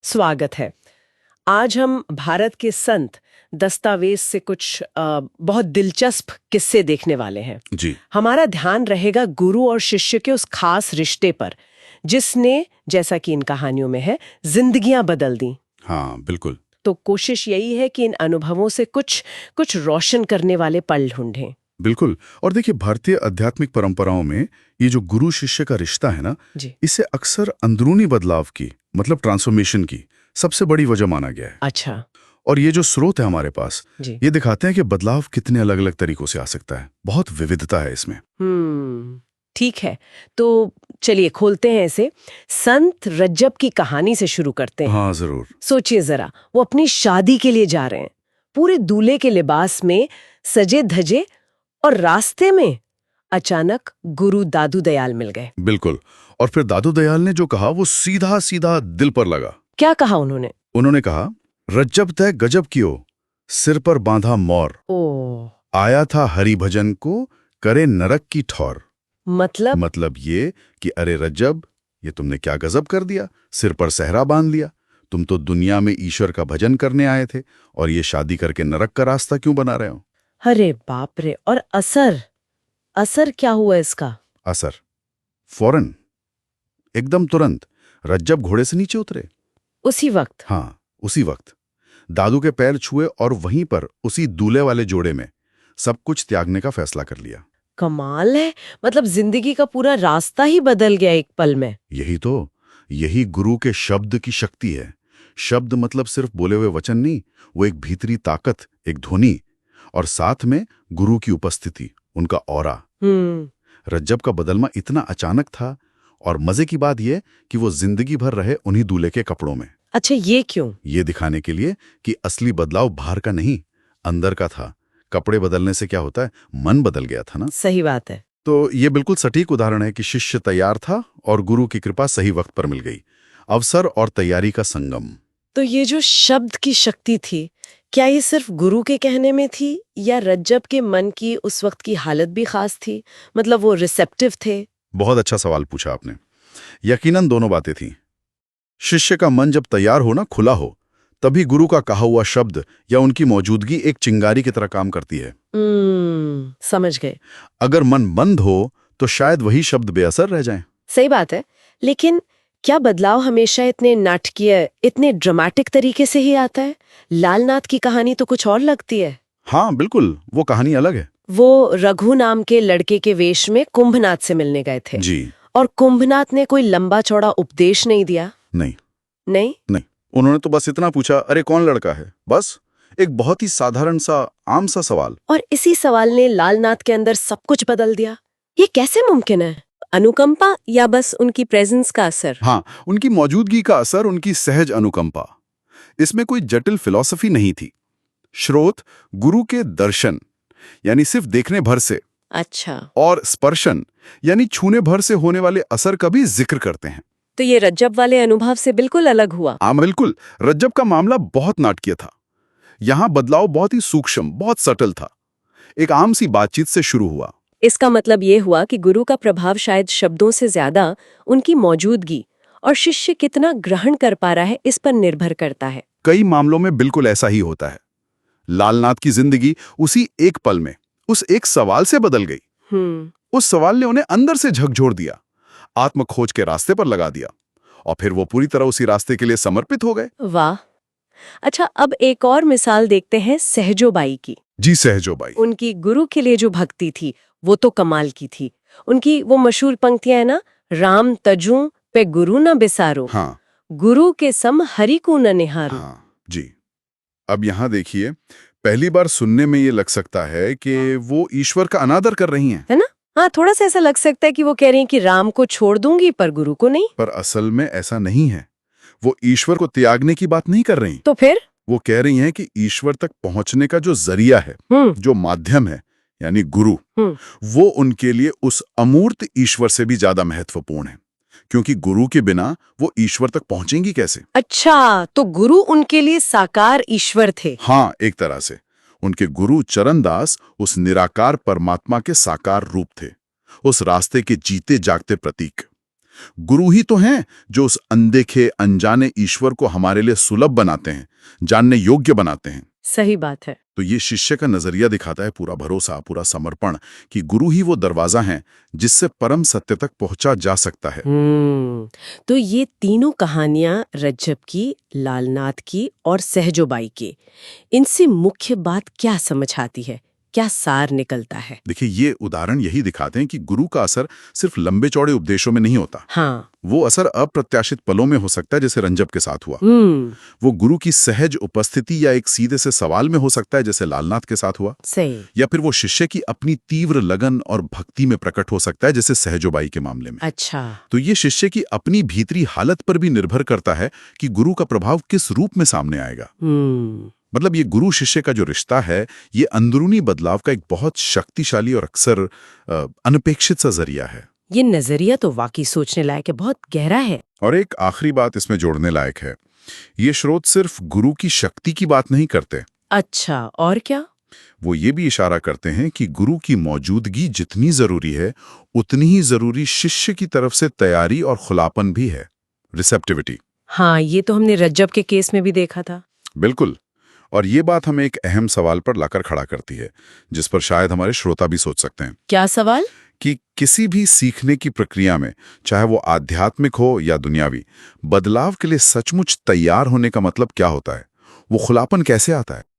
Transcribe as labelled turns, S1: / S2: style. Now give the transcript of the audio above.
S1: स्वागत है। आज हम भारत के संत दस्तावेज से कुछ बहुत दिलचस्प किस्से देखने वाले हैं।
S2: जी।
S1: हमारा ध्यान रहेगा गुरु और शिष्य के उस खास रिश्ते पर जिसने, जैसा कि इन कहानियों में है, जिंदगियां बदल दी।
S2: हाँ, बिल्कुल।
S1: तो कोशिश यही है कि इन अनुभवों से कुछ कुछ रोशन करने वाले पल ढूंढें।
S2: बिल्कुल। और देखिए, भारतीय आध्यात्मिक परंपराओं में ये जो गुरु शिष्य का रिश्ता है ना,
S1: जी।
S2: इसे अक्सर अंदरूनी बदलाव की, मतलब ट्रांसफॉर्मेशन की सबसे बड़ी वजह माना गया है।
S1: अच्छा।
S2: और ये जो स्रोत है हमारे पास,
S1: जी।
S2: ये दिखाते हैं कि बदलाव कितने अलग अलग तरीकों से आ सकता है। बहुत विविधता है इसमें।
S1: ठीक है, तो चलिए खोलते हैं इसे। संत रज्जब की कहानी से शुरू करते हैं।
S2: हाँ, जरूर।
S1: सोचिए जरा, वो अपनी शादी के लिए जा रहे हैं, पूरे दूल्हे के लिबास में सजे धजे, और रास्ते में अचानक गुरु दादू दयाल मिल गए।
S2: बिल्कुल। और फिर दादू दयाल ने जो कहा वो सीधा सीधा दिल पर लगा।
S1: क्या कहा उन्होंने?
S2: उन्होंने कहा, रज्जब तय गजब कियो, सिर पर बांधा मोर,
S1: ओह।
S2: आया था हरि भजन को, करे नरक की ठौर।
S1: मतलब
S2: ये कि अरे रज्जब, ये तुमने क्या गजब कर दिया, सिर पर सहरा बांध लिया। तुम तो दुनिया में ईश्वर का भजन करने आए थे, और ये शादी करके नरक का रास्ता क्यों बना रहे हो?
S1: अरे बाप रे। और असर असर क्या हुआ इसका?
S2: असर फौरन, एकदम तुरंत रज्जब घोड़े से नीचे उतरे।
S1: उसी वक्त?
S2: हाँ, उसी वक्त दादू के पैर छुए और वहीं पर उसी दूल्हे वाले जोड़े में सब कुछ त्यागने का फैसला कर लिया।
S1: कमाल है। मतलब जिंदगी का पूरा रास्ता ही बदल गया एक पल में।
S2: यही गुरु के शब्द की शक्ति है। शब्द मतलब सिर्फ बोले हुए वचन नहीं, वो एक भीतरी ताकत, एक ध्वनि, और साथ में गुरु की उपस्थिति, उनका ऑरा। रज्जब का बदलना इतना अचानक था, और मजे की बात यह कि वो जिंदगी भर रहे उन्हीं दूल्हे के कपड़ों में।
S1: अच्छा, ये क्यों?
S2: ये दिखाने के लिए कि असली बदलाव बाहर का नहीं, अंदर का था। कपड़े बदलने से क्या होता है, मन बदल गया था ना।
S1: सही बात है।
S2: तो ये बिल्कुल सटीक उदाहरण है कि शिष्य तैयार था और गुरु की कृपा सही वक्त पर मिल गई। अवसर और तैयारी का संगम।
S1: तो ये जो शब्द की शक्ति थी, क्या ये सिर्फ गुरु के कहने में थी, या रज्जब के मन की उस वक्त की हालत भी खास थी? मतलब वो रिसेप्टिव थे?
S2: बहुत अच्छा सवाल पूछा आपने। यकीनन दोनों बातें थीं। शिष्य का मन जब तैयार हो ना, खुला हो, तभी गुरु का कहा हुआ शब्द या उनकी मौजूदगी एक चिंगारी की तरह काम करती है।
S1: समझ गए।
S2: अगर मन बंद हो तो शायद वही शब्द बेअसर रह जाएं।
S1: सही बात है। लेकिन क्या बदलाव हमेशा इतने नाटकीय, इतने ड्रामेटिक तरीके से ही आता है? लालनाथ की कहानी तो कुछ और लगती है।
S2: हाँ बिल्कुल, वो कहानी अलग है।
S1: वो रघु नाम के लड़के के वेश में कुंभनाथ से मिलने गए थे।
S2: जी।
S1: और कुंभनाथ ने कोई लंबा चौड़ा उपदेश नहीं दिया। नहीं।
S2: उन्होंने तो बस इतना पूछा, अरे कौन लड़का है, बस एक बहुत ही साधारण सा, आम सा सवाल।
S1: और इसी सवाल ने लालनाथ के अंदर सब कुछ बदल दिया। ये कैसे मुमकिन है? अनुकंपा या बस उनकी प्रेजेंस का असर?
S2: हाँ, उनकी मौजूदगी का असर, उनकी सहज अनुकंपा। इसमें कोई जटिल फिलॉसफी नहीं थी। स्रोत गुरु के दर्शन, यानी सिर्फ देखने भर से।
S1: अच्छा।
S2: और स्पर्शन, यानी छूने भर से होने वाले असर का भी जिक्र करते हैं।
S1: तो ये रज्जब वाले अनुभव से बिल्कुल अलग हुआ।
S2: हाँ बिल्कुल, रज्जब का मामला बहुत नाटकीय था। यहाँ बदलाव बहुत ही सूक्ष्म, बहुत सटल था। एक आम सी बातचीत से शुरू हुआ।
S1: इसका मतलब ये हुआ कि गुरु का प्रभाव शायद शब्दों से ज्यादा उनकी मौजूदगी और शिष्य कितना ग्रहण कर पा रहा है इस पर निर्भर करता है।
S2: कई मामलों में बिल्कुल ऐसा ही होता है। लालनाथ की जिंदगी उसी एक पल में, उस एक सवाल से बदल गई। उस सवाल ने उन्हें अंदर से झकझोर दिया, आत्म खोज के रास्ते पर लगा दिया, और फिर वो पूरी तरह उसी रास्ते के लिए समर्पित हो गए।
S1: वाह। अच्छा, अब एक और मिसाल देखते हैं सहजोबाई की।
S2: जी, सहजोबाई।
S1: उनकी गुरु के लिए जो भक्ति थी वो तो कमाल की थी। उनकी वो मशहूर पंक्तियां है ना, राम तजू पे गुरु न बिसारो।
S2: हाँ।
S1: गुरु के सम हरि को न निहारो।
S2: हाँ जी। अब यहाँ देखिए, पहली बार सुनने में ये लग सकता है कि वो ईश्वर का अनादर कर रही हैं,
S1: है ना? हाँ, थोड़ा सा ऐसा लग सकता है कि वो कह रही हैं कि राम को छोड़ दूंगी पर गुरु को नहीं।
S2: पर असल में ऐसा नहीं है। वो ईश्वर को त्यागने की बात नहीं कर रही।
S1: तो फिर
S2: वो कह रही हैं कि ईश्वर तक पहुंचने का जो जरिया है, जो माध्यम है, यानी गुरु, वो उनके लिए उस अमूर्त ईश्वर से भी ज्यादा महत्वपूर्ण है। क्योंकि गुरु के बिना वो ईश्वर तक पहुंचेंगी कैसे?
S1: अच्छा, तो गुरु उनके लिए साकार ईश्वर थे।
S2: हाँ, एक तरह से उनके गुरु चरणदास उस निराकार परमात्मा के साकार रूप थे, उस रास्ते के जीते जागते प्रतीक। गुरु ही तो हैं जो उस अनदेखे अनजाने ईश्वर को हमारे लिए सुलभ बनाते हैं, जानने योग्य बनाते हैं।
S1: सही बात है।
S2: तो ये शिष्य का नजरिया दिखाता है पूरा भरोसा, पूरा समर्पण कि गुरु ही वो दरवाजा है जिससे परम सत्य तक पहुंचा जा सकता है।
S1: तो ये तीनों कहानियां रज्जब की, लालनाथ की और सहजोबाई की, इनसे मुख्य बात क्या समझ आती है, क्या सार निकलता है?
S2: देखिए, ये उदाहरण यही दिखाते हैं कि गुरु का असर सिर्फ लंबे चौड़े उपदेशों में नहीं होता।
S1: हाँ।
S2: वो असर अप्रत्याशित पलों में हो सकता है, जैसे रंजब के साथ हुआ।
S1: हम्म।
S2: वो गुरु की सहज उपस्थिति या एक सीधे से सवाल में हो सकता है, जैसे लालनाथ के साथ हुआ।
S1: सही।
S2: या फिर वो शिष्य की अपनी तीव्र लगन और भक्ति में प्रकट हो सकता है, जैसे सहजोबाई के मामले में।
S1: अच्छा।
S2: तो ये शिष्य की अपनी भीतरी हालत पर भी निर्भर करता है कि गुरु का प्रभाव किस रूप में सामने आएगा। मतलब ये गुरु शिष्य का जो रिश्ता है, ये अंदरूनी बदलाव का एक बहुत शक्तिशाली और अक्सर अनपेक्षित सा जरिया है।
S1: ये नजरिया तो वाकई सोचने लायक है, बहुत गहरा है।
S2: और एक आखिरी बात इसमें जोड़ने लायक है, ये स्रोत सिर्फ गुरु की शक्ति की बात नहीं करते।
S1: अच्छा, और क्या?
S2: वो ये भी इशारा करते हैं कि गुरु की मौजूदगी जितनी जरूरी है, उतनी ही जरूरी शिष्य की तरफ से तैयारी और खुलापन भी है, रिसेप्टिविटी।
S1: हाँ, ये तो हमने रज्जब के केस में भी देखा था।
S2: बिल्कुल। और ये बात हमें एक अहम सवाल पर लाकर खड़ा करती है, जिस पर शायद हमारे श्रोता भी सोच सकते हैं।
S1: क्या सवाल?
S2: कि किसी भी सीखने की प्रक्रिया में, चाहे वो आध्यात्मिक हो या दुनियावी, बदलाव के लिए सचमुच तैयार होने का मतलब क्या होता है? वो खुलापन कैसे आता है?